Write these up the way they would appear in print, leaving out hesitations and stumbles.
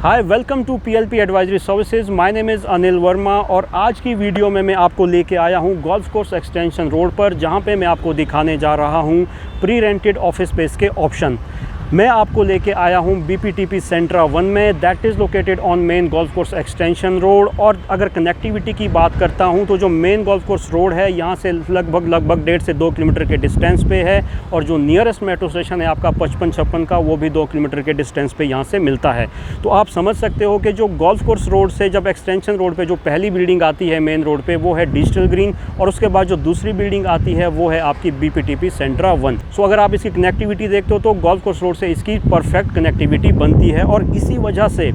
Hi welcome to PLP advisory services. My name is Anil Verma और आज की वीडियो में मैं आपको लेके आया हूँ गोल्फ कोर्स एक्सटेंशन रोड पर, जहाँ पे मैं आपको दिखाने जा रहा हूँ प्री रेंटेड ऑफिस स्पेस के ऑप्शन। मैं आपको लेके आया हूँ बीपीटीपी सेंट्रा 1 में, that is located on main golf course extension road. और अगर कनेक्टिविटी की बात करता हूँ तो जो मेन गोल्फ कोर्स रोड है यहाँ से लगभग 1.5 से 2 किलोमीटर के डिस्टेंस पे है, और जो नियरेस्ट मेट्रो स्टेशन है आपका 55-56 का, वो भी 2 किलोमीटर के डिस्टेंस पे यहाँ से मिलता है। तो आप समझ सकते हो कि जो गोल्फ कोर्स रोड से जब एक्सटेंशन रोड पे जो पहली बिल्डिंग आती है मेन रोड पे, वो है डिजिटल ग्रीन, और उसके बाद जो दूसरी बिल्डिंग आती है वो है आपकी बीपीटीपी सेंट्रा 1। सो अगर आप इसकी कनेक्टिविटी देखते हो तो गोल्फ कोर्स रोड से इसकी परफेक्ट कनेक्टिविटी बनती है, और इसी वजह से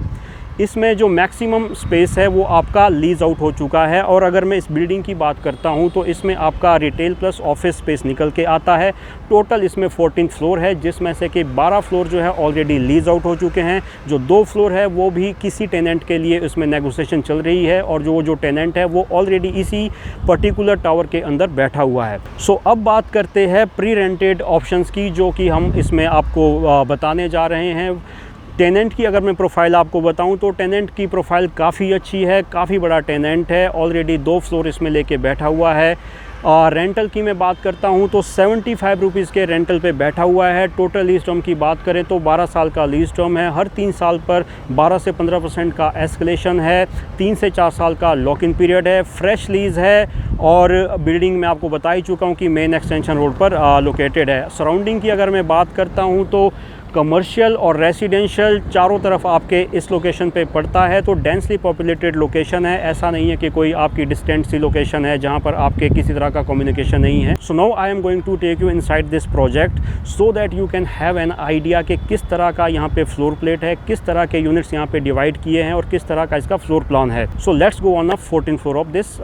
इसमें जो मैक्सिमम स्पेस है वो आपका लीज आउट हो चुका है। और अगर मैं इस बिल्डिंग की बात करता हूं तो इसमें आपका रिटेल प्लस ऑफिस स्पेस निकल के आता है। टोटल इसमें 14 फ्लोर है, जिसमें से कि 12 फ्लोर जो है ऑलरेडी लीज आउट हो चुके हैं। जो 2 फ्लोर है वो भी किसी टेनेंट के लिए इसमें नेगोशिएशन चल रही है, और जो टेनेंट है वो ऑलरेडी इसी पर्टिकुलर टावर के अंदर बैठा हुआ है। सो अब बात करते हैं प्री रेंटेड ऑप्शंस की, जो कि हम इसमें आपको बताने जा रहे हैं। टेनेंट की अगर मैं प्रोफाइल आपको बताऊं तो टेनेंट की प्रोफाइल काफ़ी अच्छी है, काफ़ी बड़ा टेनेंट है, ऑलरेडी 2 फ्लोर इसमें लेके बैठा हुआ है। और रेंटल की मैं बात करता हूं तो 75 रुपीज़ के रेंटल पे बैठा हुआ है। टोटल लीज टर्म की बात करें तो 12 साल का लीज टर्म है। हर 3 साल पर 12 से 15% का एस्केलेशन है। 3 से 4 साल का लॉक इन पीरियड है। फ्रेश लीज है, और बिल्डिंग में आपको बता ही चुका हूँ कि मेन एक्सटेंशन रोड पर लोकेटेड है। सराउंडिंग की अगर मैं बात करता हूँ तो कमर्शियल और रेसिडेंशियल चारों तरफ आपके इस लोकेशन पे पड़ता है। तो डेंसली पॉपुलेटेड लोकेशन है, ऐसा नहीं है कि कोई आपकी डिस्टेंट सी लोकेशन है जहाँ पर आपके किसी तरह का कम्युनिकेशन नहीं है। So now I am going to take you inside this project so that you can have an idea कि किस तरह का यहाँ पे फ्लोर प्लेट है, किस तरह के यूनिट्स यहाँ पे डिवाइड किए हैं, और किस तरह का इसका फ्लोर प्लान है। So let's go on the 14th floor of this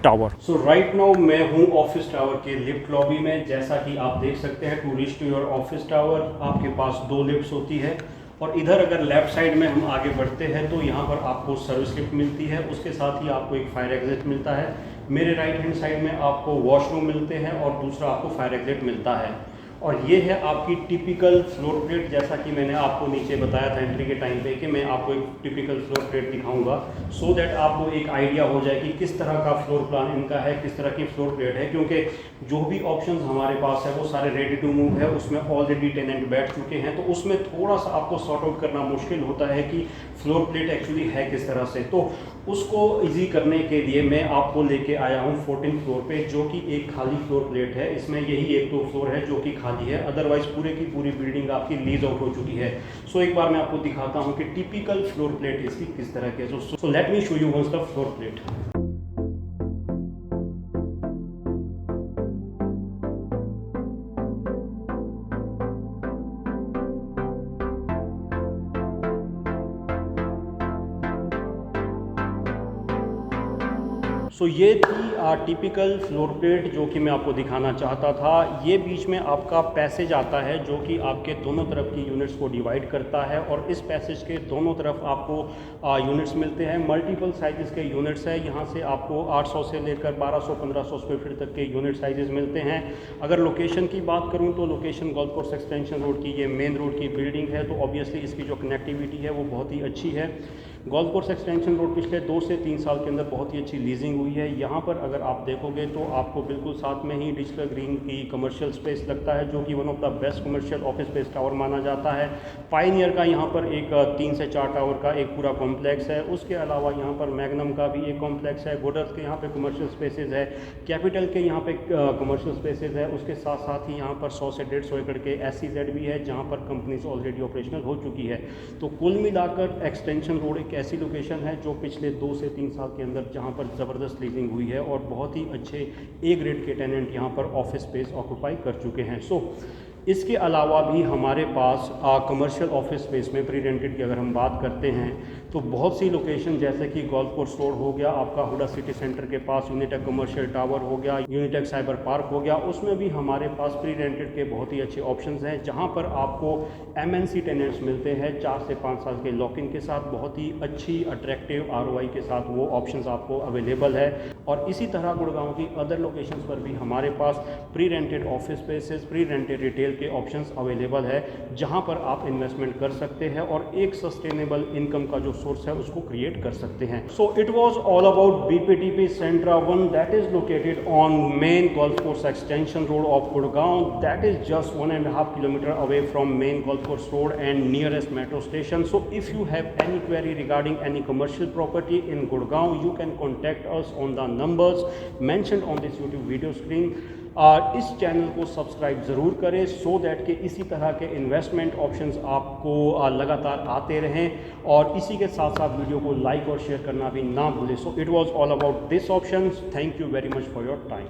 tower. So right now मैं हूँ ऑफिस टावर के लिफ्ट लॉबी में। जैसा कि आप देख सकते हैं, to reach to your office tower आपके पास 2 लिफ्ट्स होती है, और इधर अगर लेफ्ट साइड में हम आगे बढ़ते हैं तो यहाँ पर आपको सर्विस लिफ्ट मिलती है। उसके साथ ही आपको एक फायर एग्जिट मिलता है। मेरे राइट हैंड साइड में आपको वॉशरूम मिलते हैं, और दूसरा आपको फायर एग्जिट मिलता है। और ये है आपकी टिपिकल फ्लोर प्लेट, जैसा कि मैंने आपको नीचे बताया था एंट्री के टाइम पे कि मैं आपको एक टिपिकल फ्लोर प्लेट दिखाऊंगा, सो दैट आपको एक आइडिया हो जाए कि किस तरह का फ्लोर प्लान इनका है, किस तरह की फ्लोर प्लेट है। क्योंकि जो भी ऑप्शंस हमारे पास है वो सारे रेडी टू मूव है, उसमें ऑलरेडी टेनेंट बैठ चुके हैं, तो उसमें थोड़ा सा आपको सॉर्ट आउट करना मुश्किल होता है कि फ्लोर प्लेट एक्चुअली है किस तरह से। तो उसको इजी करने के लिए मैं आपको लेके आया हूँ 14th फ्लोर पे, जो कि एक खाली फ्लोर प्लेट है। इसमें यही 1-2 फ्लोर है जो कि खाली है, अदरवाइज पूरे की पूरी बिल्डिंग आपकी लीज आउट हो चुकी है। सो एक बार मैं आपको दिखाता हूँ कि टिपिकल फ्लोर प्लेट इसकी किस तरह की है। So let me show you once the floor plate. So ये थी टिपिकल फ्लोर प्लेट जो कि मैं आपको दिखाना चाहता था। ये बीच में आपका पैसेज आता है जो कि आपके दोनों तरफ की यूनिट्स को डिवाइड करता है, और इस पैसेज के दोनों तरफ आपको यूनिट्स मिलते हैं। मल्टीपल साइजेस के यूनिट्स है, यहाँ से आपको 800 से लेकर 1200-1500 स्क्वायर फीट तक के यूनिट साइजेस मिलते हैं। अगर लोकेशन की बात करूँ तो location golf course extension road की ये मेन रोड की बिल्डिंग है, तो ऑब्वियसली इसकी जो कनेक्टिविटी है वो बहुत ही अच्छी है। गोल्फ कोर्स एक्सटेंशन रोड पिछले 2 से 3 साल के अंदर बहुत ही अच्छी लीजिंग हुई है। यहाँ पर अगर आप देखोगे तो आपको बिल्कुल साथ में ही डिजिटल ग्रीन की कमर्शियल स्पेस लगता है, जो कि one of the best commercial office space tower माना जाता है। पायनियर का यहाँ पर एक 3 से 4 टावर का एक पूरा कॉम्प्लेक्स है। उसके अलावा यहाँ पर मैग्नम का भी एक कॉम्प्लेक्स है। गोडर्स के यहाँ पे कमर्शियल स्पेसेज है। कैपिटल के यहाँ पे कमर्शियल स्पेसेज है। उसके साथ साथ ही यहाँ पर 100 से 150 एकड़ के SEZ भी है, जहाँ पर कंपनीज ऑलरेडी ऑपरेशनल हो चुकी है। तो कुल मिलाकर एक्सटेंशन रोड एक ऐसी लोकेशन है जो पिछले 2 से 3 साल के अंदर जहाँ पर ज़बरदस्त लीजिंग हुई है, और बहुत ही अच्छे A ग्रेड के टेनेंट यहाँ पर ऑफिस स्पेस ऑक्यूपाई कर चुके हैं। सो इसके अलावा भी हमारे पास कमर्शियल ऑफिस स्पेस में प्री रेंटेड की अगर हम बात करते हैं तो बहुत सी लोकेशन, जैसे कि गोल्फ कोर्स रोड हो गया, आपका हुडा सिटी सेंटर के पास यूनिटेक कमर्शियल टावर हो गया, यूनिटेक साइबर पार्क हो गया, उसमें भी हमारे पास प्री रेंटेड के बहुत ही अच्छे ऑप्शंस हैं, जहां पर आपको MNC टेनेंट्स मिलते हैं 4 से 5 साल के लॉक इन के साथ। बहुत ही अच्छी अट्रैक्टिव ROI के साथ वो ऑप्शंस आपको अवेलेबल है। और इसी तरह गुड़गांव की अदर लोकेशंस पर भी हमारे पास pre rented office spaces, pre rented retail share के ऑप्शंस अवेलेबल है जहां पर आप इन्वेस्टमेंट कर सकते हैं और एक सस्टेनेबल इनकम का जो सोर्स है उसको क्रिएट कर सकते हैं। So it was all about BPTP Centra 1 that is located on main golf course extension road of Gurgaon, that is just 1.5 kilometre away from main golf course road and nearest metro station. So if you have any query regarding any commercial property in Gurgaon, you can contact us on the numbers mentioned on this YouTube video screen। और इस channel को subscribe ज़रूर करें so that कि इसी तरह के investment options आपको लगातार आते रहें और इसी के साथ साथ वीडियो को लाइक और शेयर करना भी ना भूलें। So it was all about this options. Thank you very much for your time.